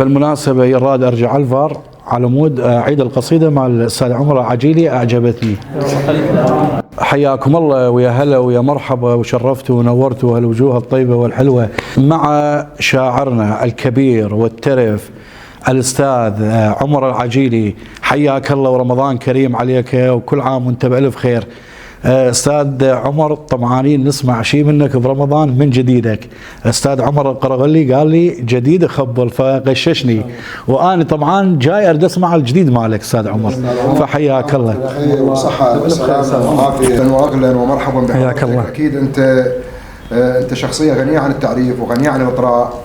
بالمناسبة يراد أرجع الفار على مود أعيد القصيدة مع الأستاذ عمر العجيلي أعجبتني. حياكم الله ويا هلا ويا مرحبا وشرفتوا ونورتوا هالوجوه الطيبة والحلوة مع شاعرنا الكبير والترف الأستاذ عمر العجيلي. حياك الله ورمضان كريم عليك وكل عام وانت بألف خير. أستاذ عمر طمعانين نسمع شيء منك برمضان من جديدك. أستاذ عمر القرغلي قال لي جديد خبل فغششني وأنا طبعا جاي أريد أسمع الجديد مالك أستاذ عمر، فحياك الله. خير وصحة وسلامة وعافية وأهلا ومرحبا بك. حياك الله. أكيد أنت شخصية غنية عن التعريف وغنية عن الإطراء،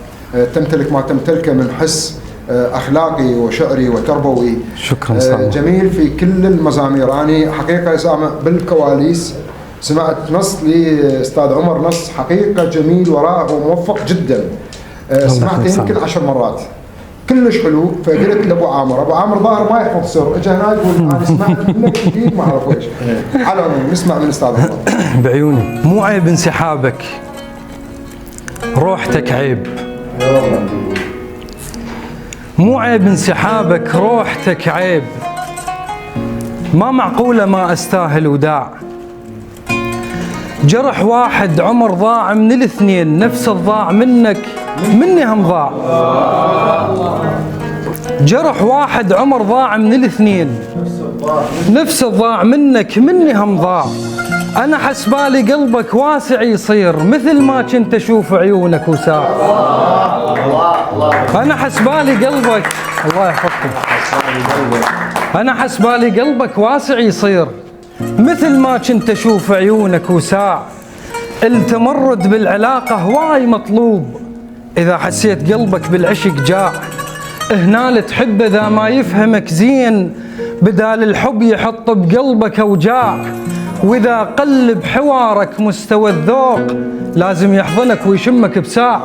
تمتلك ما تمتلكه من حس أخلاقي وشعري وتربوي. شكرا صراحة. جميل في كل المزامير. أنا حقيقة سامع بالكواليس سمعت نص لأستاذ عمر، نص حقيقة جميل ورائع وموفق جدا. سمعته يمكن 10 مرات كلش حلو. فقلت لأبو عامر، أبو عامر ظاهر ما يحفظ سر، اجى هنا يقول أنا سمعت منك جديد ما أعرف ويش. على العموم نسمع من أستاذ عمر. بعيوني. مو عيب انسحابك، روحتك عيب. مو عيب انسحابك، روحتك عيب. ما معقولة ما أستاهل وداع. جرح واحد عمر ضاع من الاثنين، نفس الضاع منك مني هم ضاع. جرح واحد عمر ضاع من الاثنين، نفس الضاع منك مني هم ضاع. أنا حسبالي قلبك واسع يصير مثل ما كنت أشوف عيونك وساع. أنا حسبالي قلبك، الله يحفظكم، أنا حسبالي قلبك واسع يصير مثل ما كنت أشوف عيونك وساع. التمرد بالعلاقة هواي مطلوب، إذا حسيت قلبك بالعشق جاع. هنا لتحب إذا ما يفهمك زين، بدال الحب يحط بقلبك أوجاع. وإذا قلب حوارك مستوى الذوق، لازم يحضنك ويشمك بساع.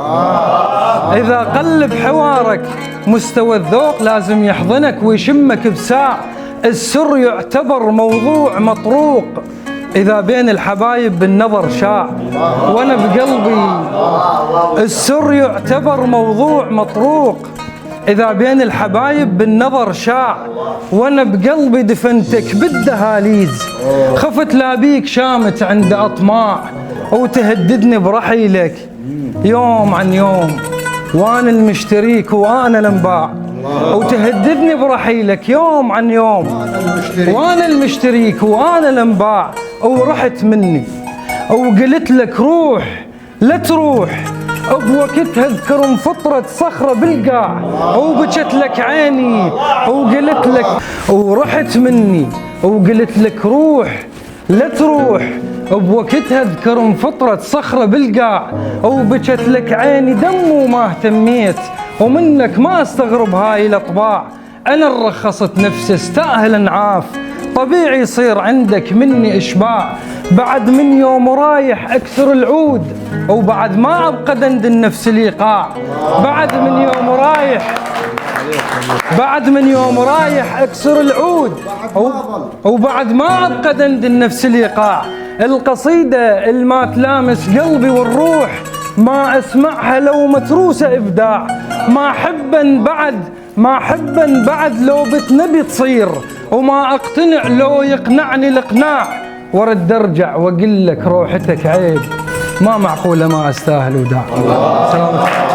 إذا قلب حوارك مستوى الذوق، لازم يحضنك ويشمك بساع. السر يعتبر موضوع مطروق، إذا بين الحبايب بالنظر شاع. وأنا بقلبي السر يعتبر موضوع مطروق، إذا بين الحبايب بالنظر شاع. وأنا بقلبي دفنتك بالدهاليز، خفت لا بيك شامت عند أطماع. وتهددني برحيلك يوم عن يوم، وأنا المشتريك وأنا المباع. وتهددني برحيلك يوم عن يوم، وأنا المشتريك وأنا المباع. ورحت مني وقلت لك روح لا تروح، بوقتها اذكر انفطرت صخرة بالقاع. وبكت لك عيني وقلت لك، ورحت مني وقلت لك روح لا تروح، بوقتها اذكر انفطرت صخرة بالقاع. وبكت لك عيني دم وما اهتميت، ومنك ما استغرب هاي الاطباع. انا رخصت نفسي استاهل انعاف، طبيعي يصير عندك مني اشباع. بعد من يوم رايح اكثر العود، وبعد ما ابقى دندن نفس الايقاع. بعد من يوم رايح اكسر العود، وبعد ما ابقى دندن نفس الايقاع. القصيدة الما تلامس قلبي والروح، ما اسمعها لو متروسة ابداع. ما حبا بعد لو بتنبي تصير، وما اقتنع لو يقنعني الاقناع. ورد ارجع واقول لك روحتك عيب، ما معقولة ما استاهل وداع. سلامتك.